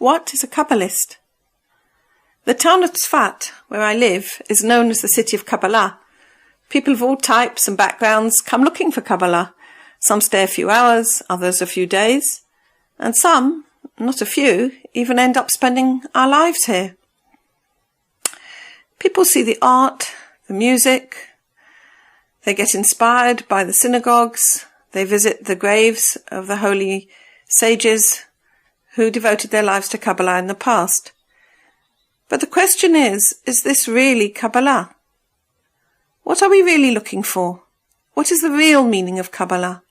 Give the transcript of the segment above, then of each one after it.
What is a Kabbalist? The town of Tzfat, where I live, is known as the city of Kabbalah. People of all types and backgrounds come looking for Kabbalah. Some stay a few hours, others a few days, and some, not a few, even end up spending our lives here. People see the art, the music, they get inspired by the synagogues, they visit the graves of the holy sages who devoted their lives to Kabbalah in the past. But the question is this really Kabbalah? What are we really looking for? What is the real meaning of Kabbalah?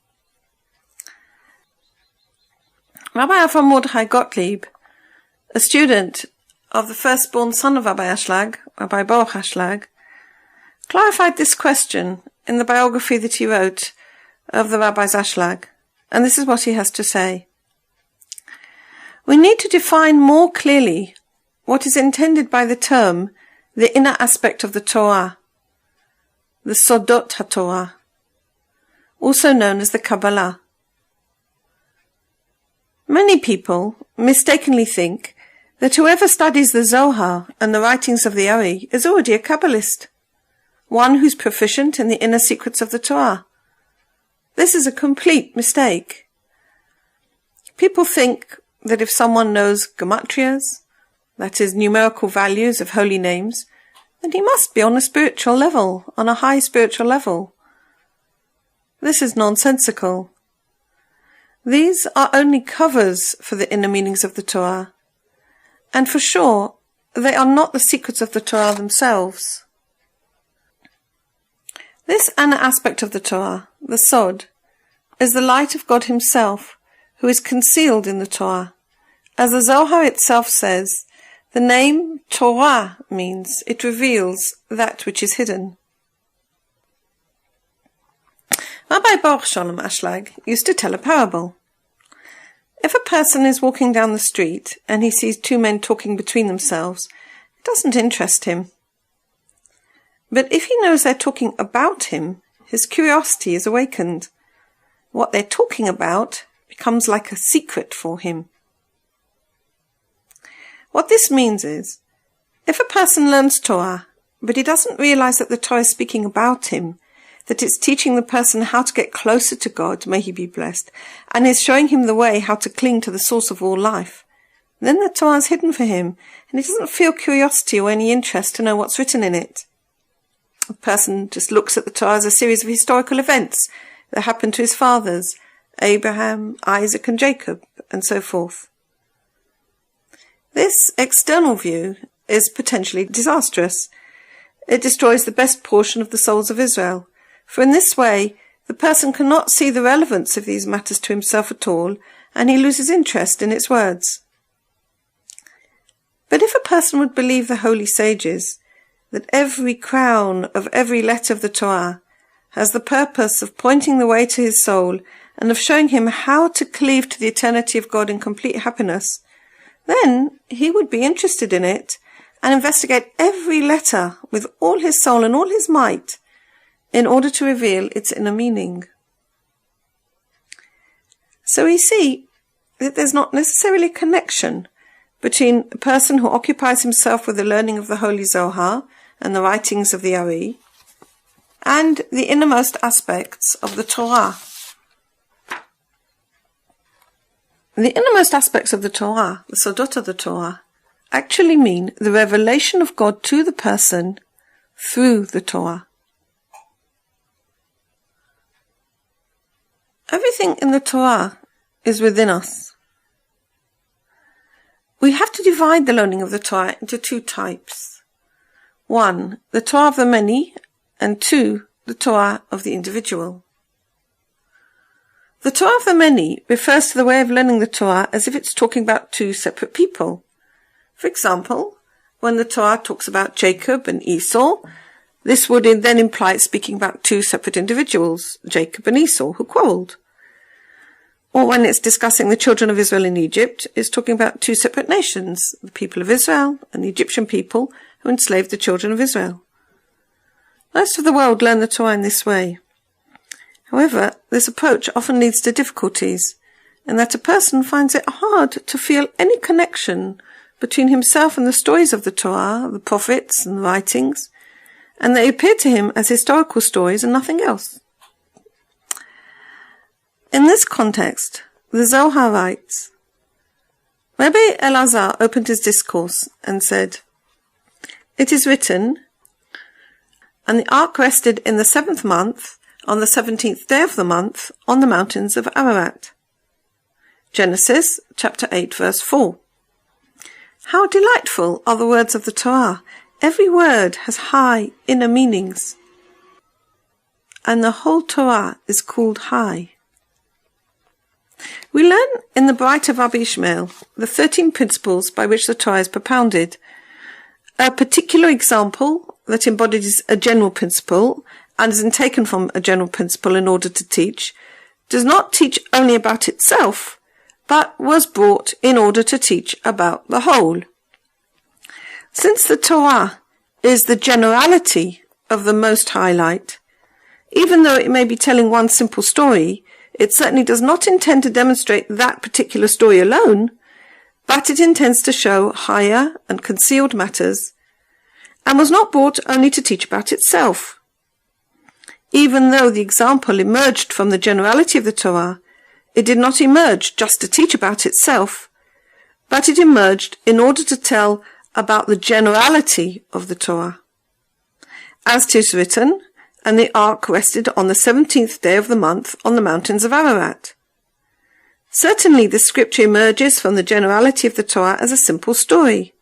Rabbi Avram Mordechai Gottlieb, a student of the firstborn son of Rabbi Ashlag, Rabbi Baruch Ashlag, clarified this question in the biography that he wrote of the Rabbis Ashlag, and this is what he has to say. We need to define more clearly what is intended by the term the inner aspect of the Torah, the Sodot HaTorah, also known as the Kabbalah. Many people mistakenly think that whoever studies the Zohar and the writings of the Ari is already a Kabbalist, one who's proficient in the inner secrets of the Torah. This is a complete mistake. People think that if someone knows gematrias, that is, numerical values of holy names, then he must be on a spiritual level, on a high spiritual level. This is nonsensical. These are only covers for the inner meanings of the Torah, and for sure, they are not the secrets of the Torah themselves. This inner aspect of the Torah, the Sod, is the light of God himself, who is concealed in the Torah. As the Zohar itself says, the name Torah means it reveals that which is hidden. Rabbi Baruch Shalom Ashlag used to tell a parable. If a person is walking down the street and he sees two men talking between themselves, it doesn't interest him. But if he knows they're talking about him, his curiosity is awakened. What they're talking about becomes like a secret for him. What this means is, if a person learns Torah, but he doesn't realize that the Torah is speaking about him, that it's teaching the person how to get closer to God, may he be blessed, and is showing him the way how to cling to the source of all life, then the Torah is hidden for him, and he doesn't feel curiosity or any interest to know what's written in it. A person just looks at the Torah as a series of historical events that happened to his fathers, Abraham, Isaac and Jacob, and so forth. This external view is potentially disastrous. It destroys the best portion of the souls of Israel, for in this way the person cannot see the relevance of these matters to himself at all, and he loses interest in its words. But if a person would believe the holy sages, that every crown of every letter of the Torah has the purpose of pointing the way to his soul and of showing him how to cleave to the eternity of God in complete happiness, then he would be interested in it and investigate every letter with all his soul and all his might in order to reveal its inner meaning. So we see that there's not necessarily a connection between a person who occupies himself with the learning of the Holy Zohar and the writings of the Ari and the innermost aspects of the Torah. The innermost aspects of the Torah, the Sodot of the Torah, actually mean the revelation of God to the person through the Torah. Everything in the Torah is within us. We have to divide the learning of the Torah into two types. 1, the Torah of the many, and 2, the Torah of the individual. The Torah of the many refers to the way of learning the Torah as if it's talking about two separate people. For example, when the Torah talks about Jacob and Esau, this would then imply it's speaking about two separate individuals, Jacob and Esau, who quarreled. Or when it's discussing the children of Israel in Egypt, it's talking about two separate nations, the people of Israel and the Egyptian people who enslaved the children of Israel. Most of the world learn the Torah in this way. However, this approach often leads to difficulties, and that a person finds it hard to feel any connection between himself and the stories of the Torah, the prophets and the writings, and they appear to him as historical stories and nothing else. In this context, the Zohar writes, Rabbi Elazar opened his discourse and said, "It is written, and the ark rested in the 7th month, on the 17th day of the month, on the mountains of Ararat." Genesis chapter 8 verse 4. How delightful are the words of the Torah! Every word has high inner meanings. And the whole Torah is called high. We learn in the Bright of Rabbi Ishmael the 13 principles by which the Torah is propounded. A particular example that embodies a general principle and is taken from a general principle in order to teach, does not teach only about itself, but was brought in order to teach about the whole. Since the Torah is the generality of the Most High Light, even though it may be telling one simple story, it certainly does not intend to demonstrate that particular story alone, but it intends to show higher and concealed matters, and was not brought only to teach about itself. Even though the example emerged from the generality of the Torah, it did not emerge just to teach about itself, but it emerged in order to tell about the generality of the Torah. As 'tis written, and the ark rested on the 17th day of the month on the mountains of Ararat. Certainly the scripture emerges from the generality of the Torah as a simple story.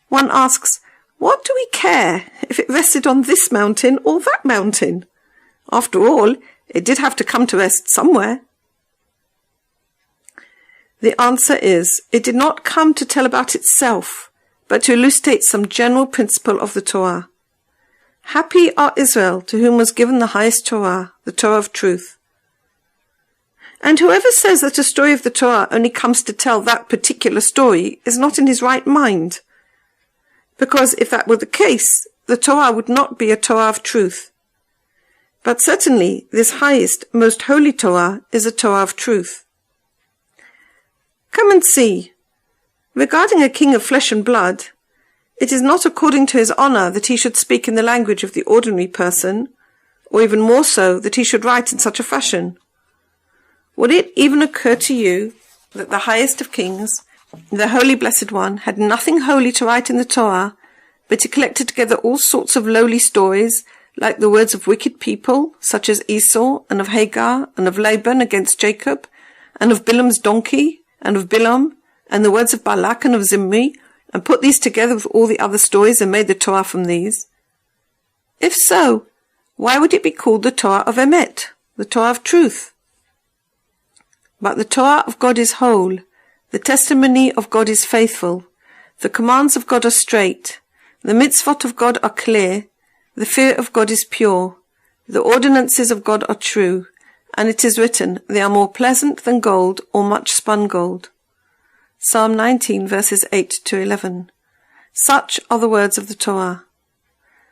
One asks, what do we care if it rested on this mountain or that mountain? After all, it did have to come to rest somewhere. The answer is, it did not come to tell about itself, but to elucidate some general principle of the Torah. Happy are Israel, to whom was given the highest Torah, the Torah of truth. And whoever says that a story of the Torah only comes to tell that particular story is not in his right mind. Because if that were the case, the Torah would not be a Torah of truth. But certainly this highest, most holy Torah is a Torah of truth. Come and see. Regarding a king of flesh and blood, it is not according to his honor that he should speak in the language of the ordinary person, or even more so that he should write in such a fashion. Would it even occur to you that the highest of kings, the Holy Blessed One, had nothing holy to write in the Torah, but he collected together all sorts of lowly stories, like the words of wicked people, such as Esau, and of Hagar, and of Laban against Jacob, and of Bilam's donkey, and of Bilam, and the words of Balak and of Zimri, and put these together with all the other stories and made the Torah from these? If so, why would it be called the Torah of Emet, the Torah of truth? But the Torah of God is whole, the testimony of God is faithful, the commands of God are straight, the mitzvot of God are clear, the fear of God is pure, the ordinances of God are true, and it is written, they are more pleasant than gold or much spun gold. Psalm 19 verses 8 to 11. Such are the words of the Torah.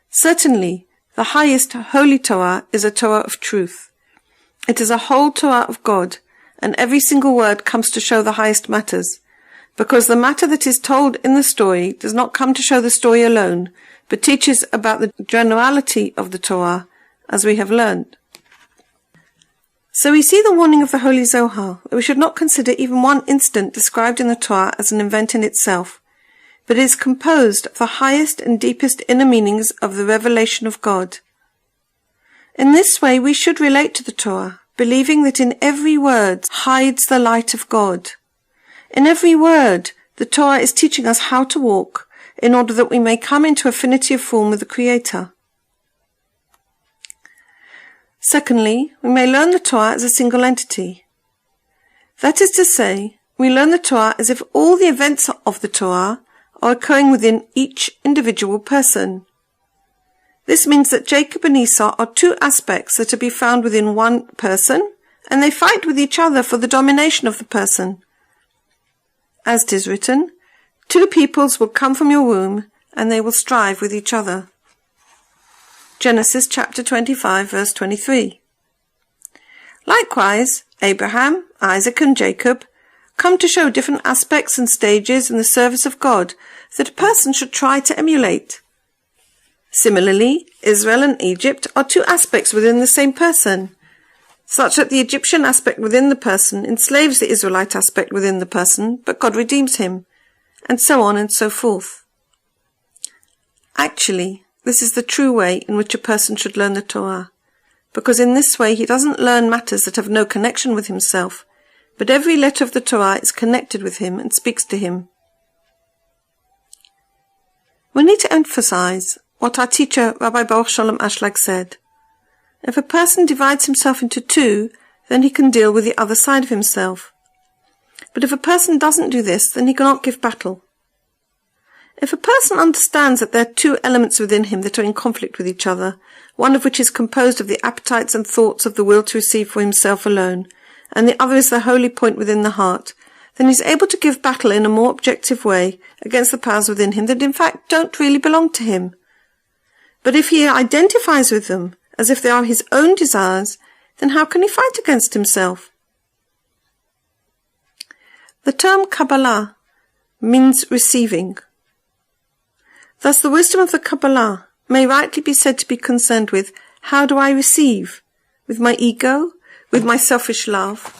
Certainly, the highest holy Torah is a Torah of truth. It is a whole Torah of God, and every single word comes to show the highest matters, because the matter that is told in the story does not come to show the story alone, but teaches about the generality of the Torah, as we have learned. So we see the warning of the Holy Zohar, that we should not consider even one incident described in the Torah as an event in itself, but it is composed of the highest and deepest inner meanings of the revelation of God. In this way we should relate to the Torah, believing that in every word hides the light of God. In every word, the Torah is teaching us how to walk, in order that we may come into affinity of form with the Creator. Secondly, we may learn the Torah as a single entity. That is to say, we learn the Torah as if all the events of the Torah are occurring within each individual person. This means that Jacob and Esau are two aspects that are to be found within one person, and they fight with each other for the domination of the person. As 'tis written, two peoples will come from your womb, and they will strive with each other. Genesis chapter 25 verse 23. Likewise, Abraham, Isaac and Jacob come to show different aspects and stages in the service of God that a person should try to emulate. Similarly, Israel and Egypt are two aspects within the same person, such that the Egyptian aspect within the person enslaves the Israelite aspect within the person, but God redeems him, and so on and so forth. Actually, this is the true way in which a person should learn the Torah, because in this way he doesn't learn matters that have no connection with himself, but every letter of the Torah is connected with him and speaks to him. We need to emphasize what our teacher, Rabbi Baruch Shalom Ashlag, said. If a person divides himself into two, then he can deal with the other side of himself. But if a person doesn't do this, then he cannot give battle. If a person understands that there are two elements within him that are in conflict with each other, one of which is composed of the appetites and thoughts of the will to receive for himself alone, and the other is the holy point within the heart, then he is able to give battle in a more objective way against the powers within him that in fact don't really belong to him. But if he identifies with them as if they are his own desires, then how can he fight against himself? The term Kabbalah means receiving. Thus the wisdom of the Kabbalah may rightly be said to be concerned with how do I receive? With my ego? With my selfish love?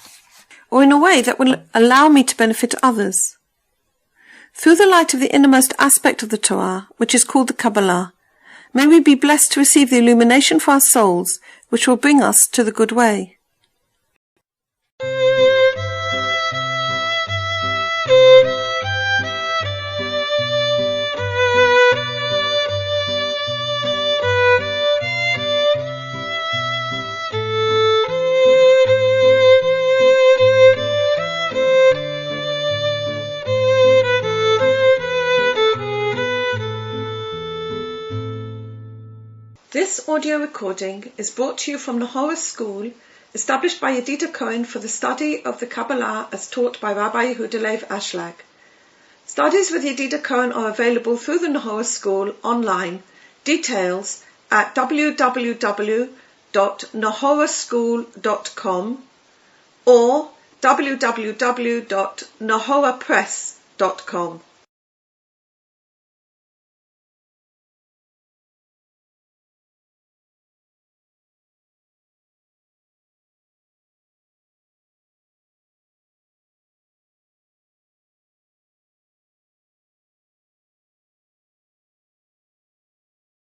Or in a way that will allow me to benefit others? Through the light of the innermost aspect of the Torah, which is called the Kabbalah, may we be blessed to receive the illumination for our souls, which will bring us to the good way. This audio recording is brought to you from the Horus School, established by Yedida Cohen for the study of the Kabbalah as taught by Rabbi Yehuda Leib Ashlag. Studies with Yedida Cohen are available through the Horus School online. Details at www.nahoraschool.com or www.nahorapress.com.